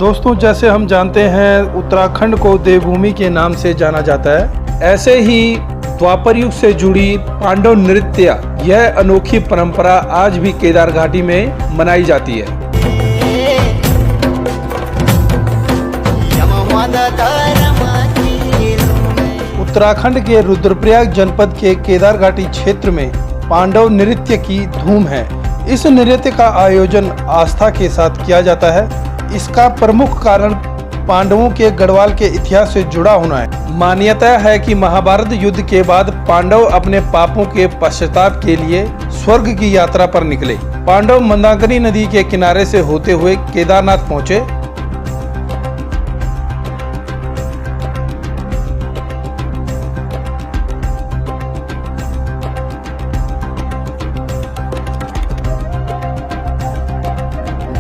दोस्तों, जैसे हम जानते हैं उत्तराखंड को देवभूमि के नाम से जाना जाता है, ऐसे ही द्वापर युग से जुड़ी पांडव नृत्य यह अनोखी परंपरा आज भी केदार घाटी में मनाई जाती है। उत्तराखंड के रुद्रप्रयाग जनपद के केदार घाटी क्षेत्र में पांडव नृत्य की धूम है। इस नृत्य का आयोजन आस्था के साथ किया जाता है। इसका प्रमुख कारण पांडवों के गढ़वाल के इतिहास से जुड़ा होना है। मान्यता है कि महाभारत युद्ध के बाद पांडव अपने पापों के पश्चाताप के लिए स्वर्ग की यात्रा पर निकले। पांडव मंदाकिनी नदी के किनारे से होते हुए केदारनाथ पहुंचे।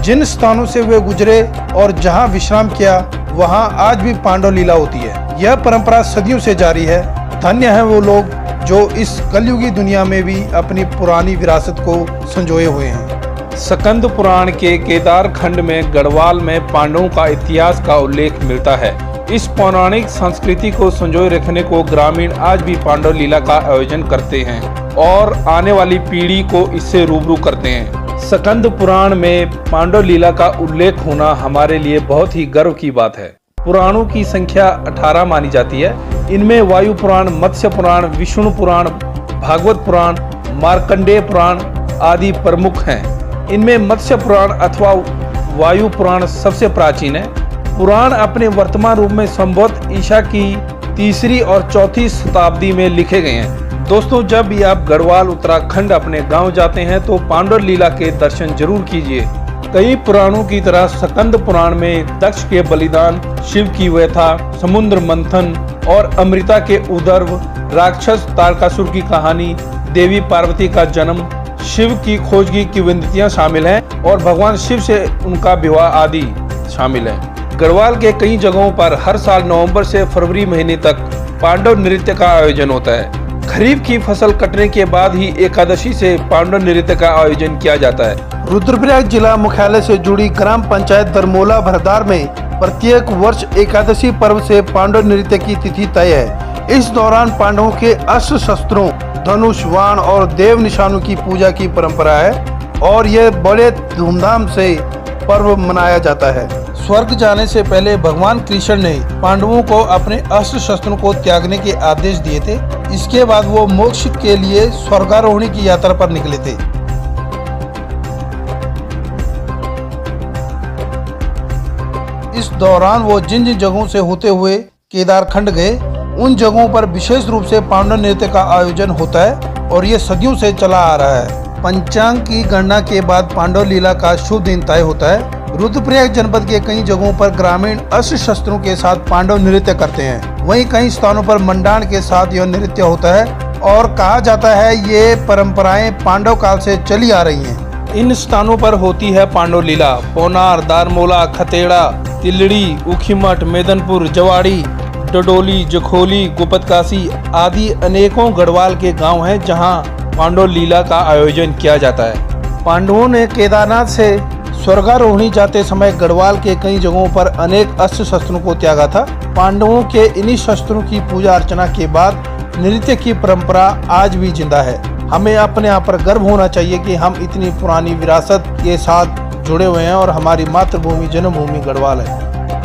जिन स्थानों से वे गुजरे और जहां विश्राम किया, वहां आज भी पांडव लीला होती है। यह परंपरा सदियों से जारी है। धन्य है वो लोग जो इस कलयुगी दुनिया में भी अपनी पुरानी विरासत को संजोए हुए हैं। स्कंद पुराण के केदार खंड में गढ़वाल में पांडवों का इतिहास का उल्लेख मिलता है। इस पौराणिक संस्कृति को संजोए रखने को ग्रामीण आज भी पांडव लीला का आयोजन करते हैं और आने वाली पीढ़ी को इससे रूबरू करते हैं। स्कंद पुराण में पांडव लीला का उल्लेख होना हमारे लिए बहुत ही गर्व की बात है। पुराणों की संख्या 18 मानी जाती है। इनमें वायु पुराण, मत्स्य पुराण, विष्णु पुराण, भागवत पुराण, मार्कंडेय पुराण आदि प्रमुख हैं। इनमें मत्स्य पुराण अथवा वायु पुराण सबसे प्राचीन है। पुराण अपने वर्तमान रूप में संभवतः ईसा की 3री और 4वीं शताब्दी में लिखे गए हैं। दोस्तों, जब भी आप गढ़वाल उत्तराखंड अपने गांव जाते हैं तो पांडव लीला के दर्शन जरूर कीजिए। कई पुराणों की तरह स्कंद पुराण में दक्ष के बलिदान, शिव की व्यथा, समुद्र मंथन और अमृता के उदर्व, राक्षस तारकासुर की कहानी, देवी पार्वती का जन्म, शिव की खोज की किंवदंतियां शामिल हैं और भगवान शिव से उनका विवाह आदि शामिल है। गढ़वाल के कई जगहों पर हर साल नवंबर से फरवरी महीने तक पांडव नृत्य का आयोजन होता है। खरीफ की फसल कटने के बाद ही एकादशी से पांडव नृत्य का आयोजन किया जाता है। रुद्रप्रयाग जिला मुख्यालय से जुड़ी ग्राम पंचायत दरमोला भरदार में प्रत्येक वर्ष एकादशी पर्व से पांडव नृत्य की तिथि तय है। इस दौरान पांडवों के अस्त्र शस्त्रों, धनुष, बाण और देव निशानों की पूजा की परंपरा है और यह बड़े धूमधाम से पर्व मनाया जाता है। स्वर्ग जाने से पहले भगवान कृष्ण ने पांडवों को अपने अस्त्र शस्त्रों को त्यागने के आदेश दिए थे। इसके बाद वो मोक्ष के लिए स्वर्गारोहणी की यात्रा पर निकले थे। इस दौरान वो जिन जिन जगहों से होते हुए केदारखंड गए, उन जगहों पर विशेष रूप से पांडव नृत्य का आयोजन होता है और ये सदियों से चला आ रहा है। पंचांग की गणना के बाद पांडव लीला का शुभ दिन तय होता है। रुद्रप्रयाग जनपद के कई जगहों पर ग्रामीण अस्त्र शस्त्रों के साथ पांडव नृत्य करते हैं। वहीं कई स्थानों पर मंडान के साथ यह नृत्य होता है और कहा जाता है ये परंपराएं पांडव काल से चली आ रही हैं। इन स्थानों पर होती है पांडव लीला। पौनार, दारमोला, खतेड़ा, तिलड़ी, ऊखीमठ, मेदनपुर, जवाड़ी, डडोली, जखोली, गुपतकाशी आदि अनेकों गढ़वाल के गाँव हैं जहाँ पांडव लीला का आयोजन किया जाता है। पांडवों ने केदारनाथ से स्वर्गारोहणी जाते समय गढ़वाल के कई जगहों पर अनेक अस्त्र शस्त्रों को त्यागा था। पांडवों के इन्हीं शस्त्रों की पूजा अर्चना के बाद नृत्य की परंपरा आज भी जिंदा है। हमें अपने आप पर गर्व होना चाहिए कि हम इतनी पुरानी विरासत के साथ जुड़े हुए हैं और हमारी मातृभूमि जन्मभूमि गढ़वाल है।